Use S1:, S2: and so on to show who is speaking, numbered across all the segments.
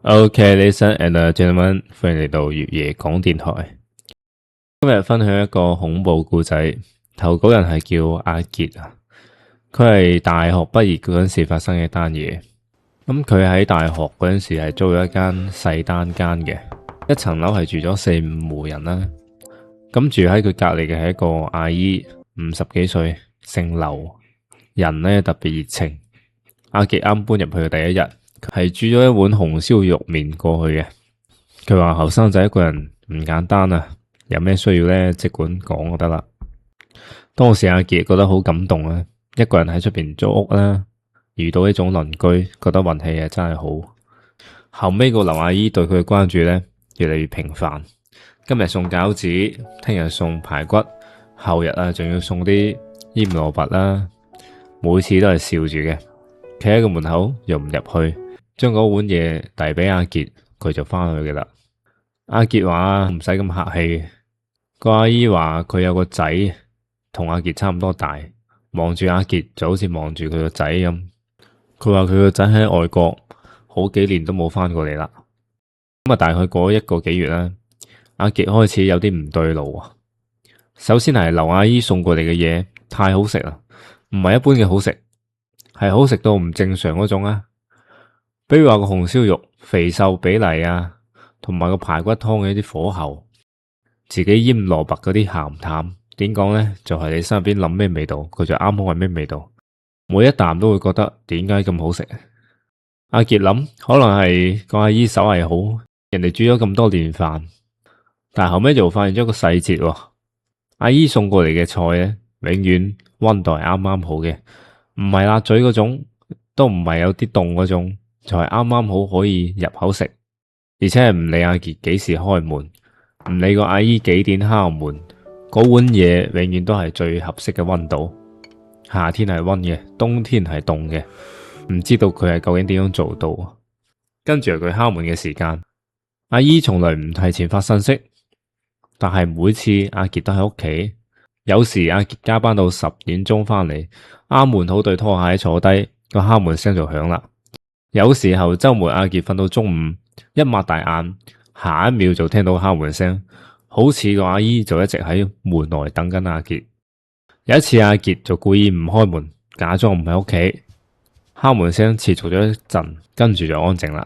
S1: OK，ladies and gentlemen，歡迎嚟到粵夜講電台。今日分享一個恐怖故仔，投稿人係叫阿傑啊。佢係大學畢業嗰陣時發生嘅單嘢。咁佢喺大學嗰陣時係租咗一間細單間嘅，一層樓係住咗4-5戶人啦。咁住喺佢隔籬嘅係一個阿姨，50幾歲，姓劉，人呢特別熱情。阿傑啱搬入去嘅第一日，係煮咗一碗紅燒肉麵過去嘅。佢話後生仔一個人唔簡單啊，有咩需要呢？即管講就得啦。當時阿傑覺得好感動啊，一個人喺出邊租屋啦，遇到呢種鄰居，覺得運氣真係好。後尾個劉阿姨對佢嘅關注呢，越嚟越頻繁，今日送餃子，聽日送排骨，後日啊仲要送啲醃蘿蔔啦，每次都係笑住嘅，企喺個門口又唔入去，將嗰碗嘢遞俾阿傑，佢就翻去嘅啦。阿傑話唔使咁客氣，個阿姨話佢有個仔同阿傑差唔多大，望住阿傑就好似望住佢個仔咁。佢話佢個仔喺外國好幾年都冇翻過嚟啦。咁啊，大概過咗1個幾月啦，阿傑開始有啲唔對路啊。首先係劉阿姨送過嚟嘅嘢太好食啦，唔係一般嘅好食，係好食到唔正常嗰種啊。比如話個紅燒肉肥瘦比例啊，同埋個排骨湯嘅一啲火候，自己醃蘿蔔嗰啲鹹淡，點講呢？就係你心入邊諗咩味道，佢就啱好係咩味道。每一啖都會覺得點解咁好食。阿傑諗可能係個阿姨手藝好，人哋煮咗咁多年飯，但係後尾就發現咗個細節喎。阿姨送過嚟嘅菜咧，永遠溫度係啱啱好嘅，唔係辣嘴嗰種，都唔係有啲凍嗰種，就係啱啱好可以入口食，而且係唔理阿傑幾時開門，唔理個阿姨幾點敲門，嗰碗嘢永遠都係最合適嘅溫度。夏天係溫嘅，冬天係凍嘅，唔知道佢係究竟點樣做到。跟住佢敲門嘅時間，阿姨從來唔提前發信息，但係每次阿傑都喺屋企。有時阿傑加班到10點鐘翻嚟，啱換好對拖鞋坐低，個敲門聲就響啦。有時候周末阿傑瞓到中午，一擘大眼，下一秒就聽到敲門聲，好似個阿姨就一直喺門內等緊阿傑。有一次阿傑就故意唔開門，假裝唔喺屋企。敲門聲持續咗一陣，跟住就安靜啦。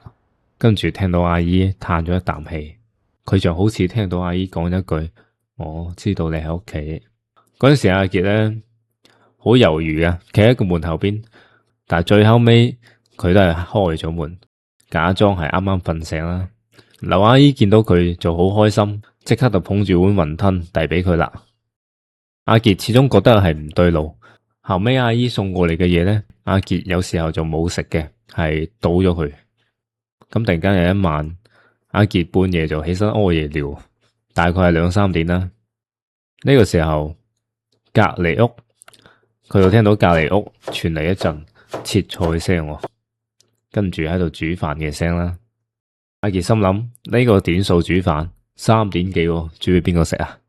S1: 跟住聽到阿姨嘆咗一啖氣，佢就好似聽到阿姨講一句：我知道你喺屋企。嗰陣時阿傑咧好猶豫啊，企喺個門後邊，但係最後尾佢都係開咗門，假裝係啱啱瞓醒啦。劉阿姨見到佢就好開心，即刻就捧住碗雲吞遞俾佢啦。阿傑始終覺得係唔對路，後尾阿姨送過嚟嘅嘢呢，阿傑有時候就冇食嘅，係倒咗佢。咁突然間有一晚，阿傑半夜就起身屙夜尿，大概係2-3點啦。呢個時候隔籬屋佢就聽到隔籬屋傳嚟一陣切菜聲，跟住喺度煮飯嘅聲啦。阿傑心諗呢個點數煮飯3點幾，煮俾邊個食啊？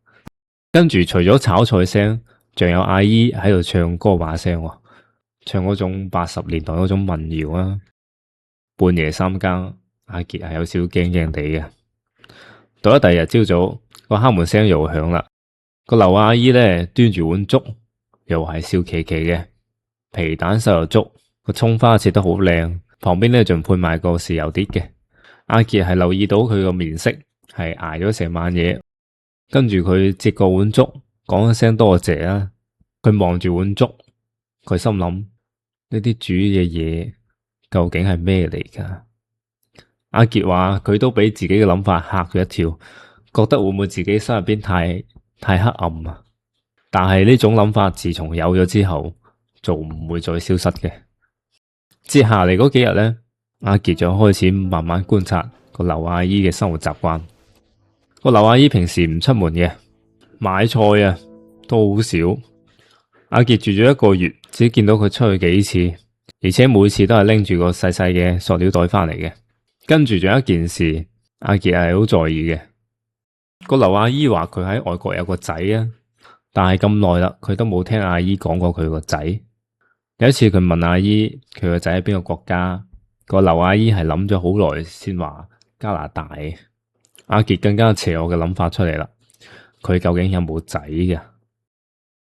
S1: 跟住除咗炒菜聲，仲有阿姨喺度唱歌把聲，唱嗰種80年代嗰種民謠啊。半夜3更，阿傑係有少少驚驚地嘅。到咗第二日朝早，個敲門聲又響啦。個劉阿姨咧端住碗粥，又係笑騎騎嘅，皮蛋瘦肉粥，個蔥花切得好靚，旁邊咧仲配埋個豉油碟嘅。阿傑係留意到佢個面色係挨咗成晚嘢。跟住佢接過碗粥，講一聲多謝啊。佢望住碗粥，佢心諗呢啲煮嘅嘢究竟係咩嚟噶？阿傑話佢都俾自己嘅諗法嚇咗一跳，覺得會唔會自己心入邊太黑暗啊？但係呢種諗法自從有咗之後，就唔會再消失嘅。接下嚟嗰幾日呢，阿傑就開始慢慢觀察個劉阿姨嘅生活習慣。個劉阿姨平時唔出門嘅，買菜啊都好少。阿傑住咗1個月，只見到佢出去幾次，而且每次都係拎住個細細嘅塑料袋翻嚟嘅。跟住仲有一件事，阿傑係好在意嘅。個劉阿姨話佢喺外國有個仔啊，但係咁耐啦，佢都冇聽阿姨講過佢個仔。有一次佢問阿姨佢個仔喺邊個國家，個劉阿姨係諗咗好耐先話加拿大。阿杰更加邪惡嘅諗法出嚟啦，佢究竟有冇仔嘅？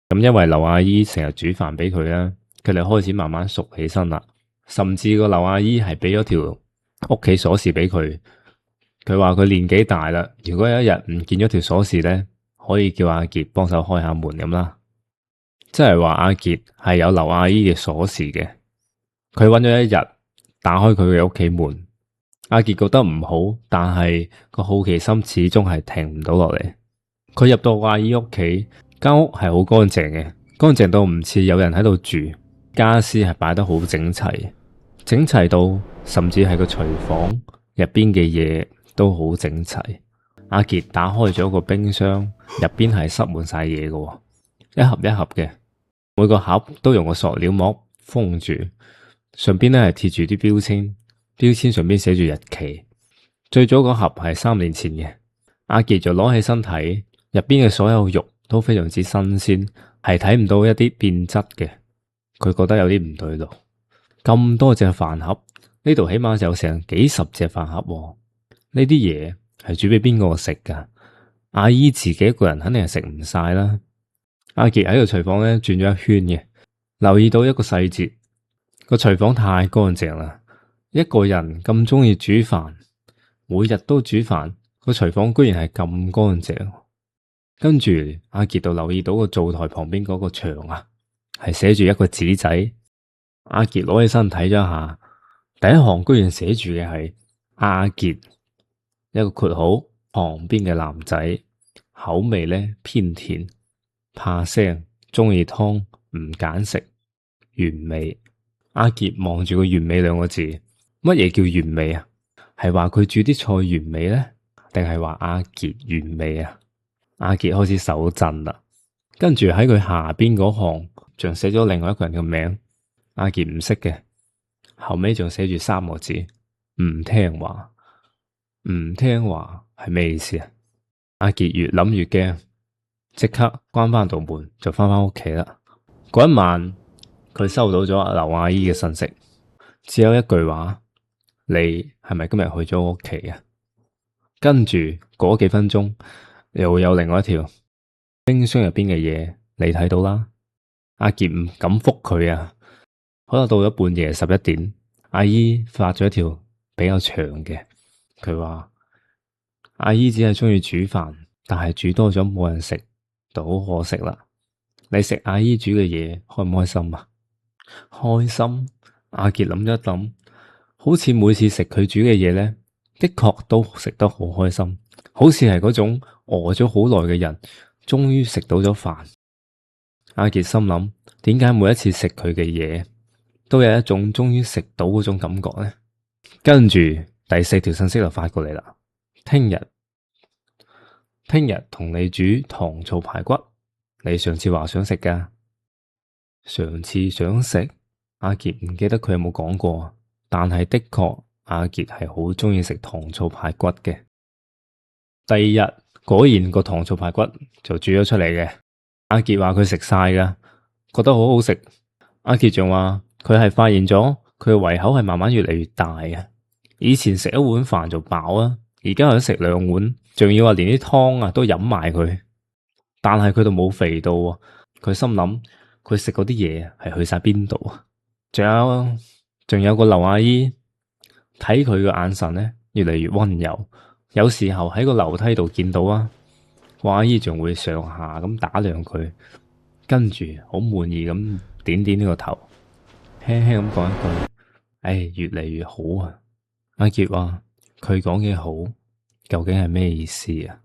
S1: 咁因為劉阿姨成日煮飯俾佢啦，佢哋開始慢慢熟起身啦。甚至個劉阿姨係俾咗條屋企鎖匙俾佢，佢話佢年紀大啦，如果有一日唔見咗條鎖匙咧，可以叫阿杰幫手開下門咁啦。即係話阿杰係有劉阿姨嘅鎖匙嘅。佢揾咗一日打開佢嘅屋企門，阿杰覺得唔好，但係個好奇心始終係停唔到落嚟。佢入到阿姨屋企，間屋係好乾淨嘅，乾淨到唔似有人喺度住，家私係擺得好整齊，整齊到甚至係個廚房入邊嘅嘢都好整齊。阿杰打開咗個冰箱，入邊係塞滿晒嘢嘅，一盒一盒嘅，每個盒都用個塑料膜封住，上邊咧係貼住啲標籤，標籤上邊寫住日期。最早嗰盒係3年前嘅，阿杰就攞起身睇，入邊嘅所有肉都非常之新鮮，係睇唔到一啲變質嘅。佢覺得有啲唔對路，咁多隻飯盒，呢度起碼有成幾十隻飯盒，呢啲嘢係煮俾邊個食噶？阿姨自己一個人肯定係食唔晒啦。阿杰喺個廚房咧轉咗一圈嘅，留意到一個細節，個廚房太乾淨啦。一個人咁中意煮飯，每日都煮飯，個廚房居然係咁乾淨。跟住阿杰就留意到個灶台旁邊嗰個牆啊，係寫住一個紙仔。阿杰攞起身睇咗一下，第一行居然寫住嘅係阿杰，一個括號旁邊嘅男仔，口味咧偏甜，怕腥，中意湯，唔揀食，原味。阿杰望住個原味兩個字，乜嘢叫原味啊？係話佢煮啲菜原味咧，定係話阿杰原味啊？阿杰開始手震啦，跟住喺佢下邊嗰行仲寫咗另外一個人嘅名，阿杰唔識嘅，後尾仲寫住3個字，唔聽話。唔聽話係咩意思啊？阿杰越諗越驚，即刻關翻道門就翻屋企啦。嗰一晚佢收到咗劉阿姨嘅信息，只有一句話：你係咪今日去咗屋企啊？跟住過幾分鐘又會有另外一條，冰箱入邊嘅嘢你睇到啦。阿杰唔敢覆佢啊。可能到咗半夜11點，阿姨發咗一條比較長嘅，佢話阿姨只係中意煮飯，但係煮多咗冇人食，就好可惜啦。你食阿姨煮嘅嘢開唔開心啊？開心。阿杰諗咗一諗，好似每次食佢煮嘅嘢咧，的確都食得好開心，好似係嗰種餓咗好耐嘅人終於食到咗飯。阿杰心諗，點解每一次食佢嘅嘢都有一種終於食到嗰種感覺呢？跟住第4條信息就發過嚟啦，聽日同你煮糖醋排骨，你上次話想食噶。上次想食，阿杰唔記得佢有冇講過，但係的確阿杰係好中意食糖醋排骨嘅。第二日果然個糖醋排骨就煮咗出嚟嘅，阿杰話佢食晒噶，覺得好好食。阿杰仲話佢係發現咗佢嘅胃口係慢慢越嚟越大啊！以前食一碗飯就飽啊，而家係食2碗，仲要話連啲湯啊都飲埋佢。但係佢就冇肥到啊！佢心諗佢食嗰啲嘢係去晒邊度啊？仲有個劉阿姨睇佢嘅眼神咧越嚟越溫柔，有時候喺個樓梯度見到啊，個阿姨仲會上下咁打量佢，跟住好滿意咁點點呢個頭，輕輕咁講一句：唉，越嚟越好啊！阿杰話佢講嘅好究竟係咩意思啊？